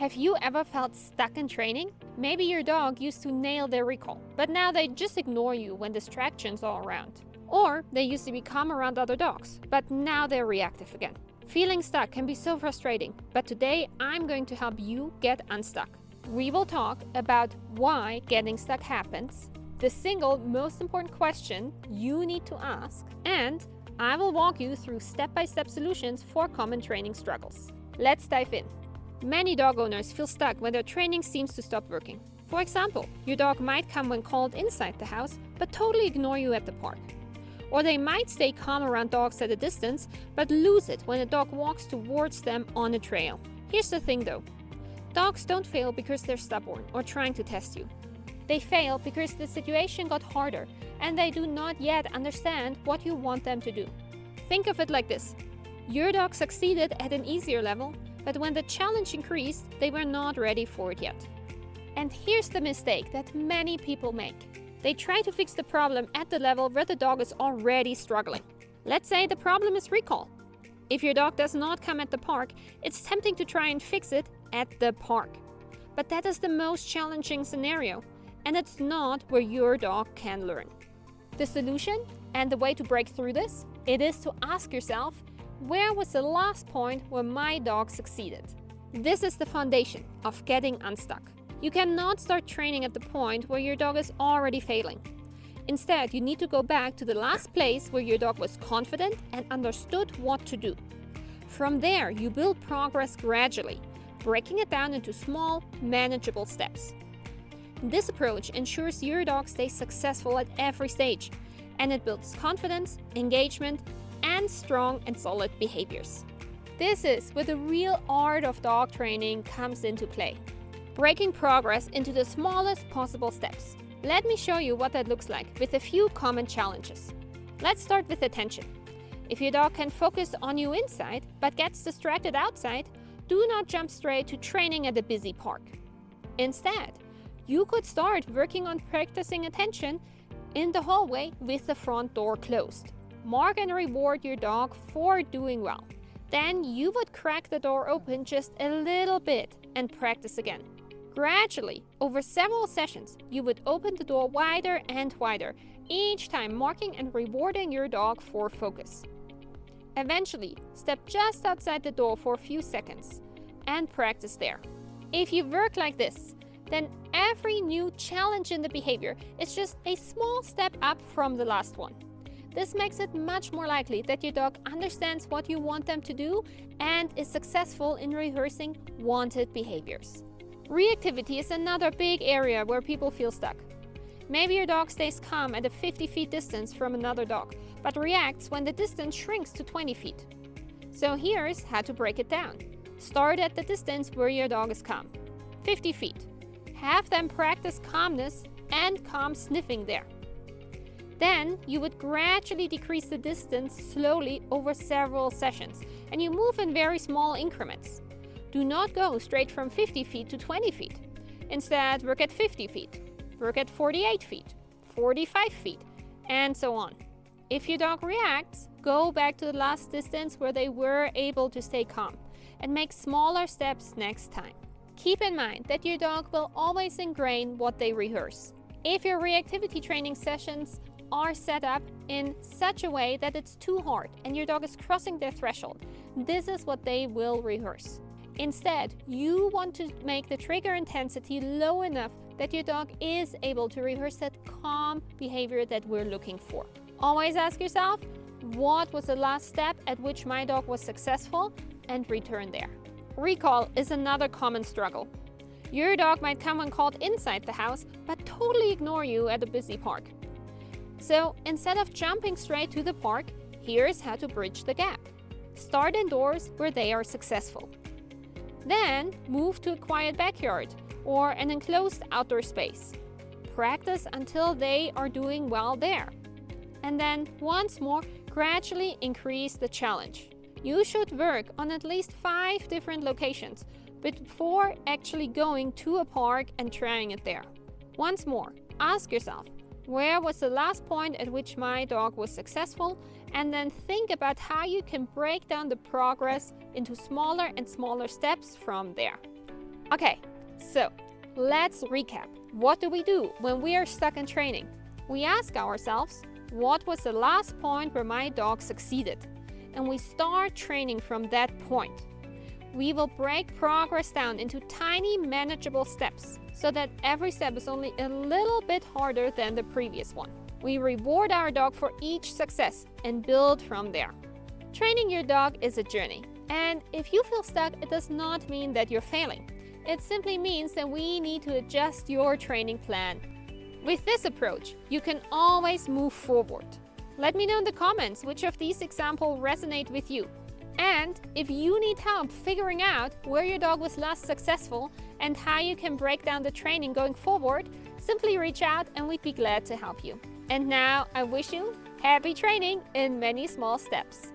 Have you ever felt stuck in training? Maybe your dog used to nail their recall, but now they just ignore you when distractions are around. Or they used to be calm around other dogs, but now they're reactive again. Feeling stuck can be so frustrating, but today I'm going to help you get unstuck. We will talk about why getting stuck happens, the single most important question you need to ask, and I will walk you through step-by-step solutions for common training struggles. Let's dive in. Many dog owners feel stuck when their training seems to stop working. For example, your dog might come when called inside the house, but totally ignore you at the park. Or they might stay calm around dogs at a distance, but lose it when a dog walks towards them on a trail. Here's the thing though. Dogs don't fail because they're stubborn or trying to test you. They fail because the situation got harder and they do not yet understand what you want them to do. Think of it like this. Your dog succeeded at an easier level, but when the challenge increased, they were not ready for it yet. And here's the mistake that many people make. They try to fix the problem at the level where the dog is already struggling. Let's say the problem is recall. If your dog does not come at the park, it's tempting to try and fix it at the park. But that is the most challenging scenario, and it's not where your dog can learn. The solution and the way to break through this, it is to ask yourself, where was the last point where my dog succeeded? This is the foundation of getting unstuck. You cannot start training at the point where your dog is already failing. Instead, you need to go back to the last place where your dog was confident and understood what to do. From there, you build progress gradually, breaking it down into small, manageable steps. This approach ensures your dog stays successful at every stage, and it builds confidence, engagement, and strong and solid behaviors. This is where the real art of dog training comes into play. Breaking progress into the smallest possible steps. Let me show you what that looks like with a few common challenges. Let's start with attention. If your dog can focus on you inside but gets distracted outside, do not jump straight to training at a busy park. Instead, you could start working on practicing attention in the hallway with the front door closed. Mark and reward your dog for doing well. Then you would crack the door open just a little bit and practice again. Gradually, over several sessions, you would open the door wider and wider, each time marking and rewarding your dog for focus. Eventually, step just outside the door for a few seconds and practice there. If you work like this, then every new challenge in the behavior is just a small step up from the last one. This makes it much more likely that your dog understands what you want them to do and is successful in rehearsing wanted behaviors. Reactivity is another big area where people feel stuck. Maybe your dog stays calm at a 50 feet distance from another dog, but reacts when the distance shrinks to 20 feet. So here's how to break it down. Start at the distance where your dog is calm, 50 feet. Have them practice calmness and calm sniffing there. Then you would gradually decrease the distance slowly over several sessions, and you move in very small increments. Do not go straight from 50 feet to 20 feet. Instead, work at 50 feet, work at 48 feet, 45 feet, and so on. If your dog reacts, go back to the last distance where they were able to stay calm, and make smaller steps next time. Keep in mind that your dog will always ingrain what they rehearse. If your reactivity training sessions are set up in such a way that it's too hard and your dog is crossing their threshold, this is what they will rehearse. Instead, you want to make the trigger intensity low enough that your dog is able to rehearse that calm behavior that we're looking for. Always ask yourself, what was the last step at which my dog was successful, and return there. Recall is another common struggle. Your dog might come when called inside the house, but totally ignore you at a busy park. So instead of jumping straight to the park, here's how to bridge the gap. Start indoors where they are successful. Then move to a quiet backyard or an enclosed outdoor space. Practice until they are doing well there. And then once more, gradually increase the challenge. You should work on at least 5 different locations before actually going to a park and trying it there. Once more, ask yourself, where was the last point at which my dog was successful? And then think about how you can break down the progress into smaller and smaller steps from there. Okay, so let's recap. What do we do when we are stuck in training? We ask ourselves, what was the last point where my dog succeeded? And we start training from that point. We will break progress down into tiny, manageable steps so that every step is only a little bit harder than the previous one. We reward our dog for each success and build from there. Training your dog is a journey, and if you feel stuck, it does not mean that you're failing. It simply means that we need to adjust your training plan. With this approach, you can always move forward. Let me know in the comments which of these examples resonate with you. And if you need help figuring out where your dog was last successful and how you can break down the training going forward, simply reach out and we'd be glad to help you. And now I wish you happy training in many small steps.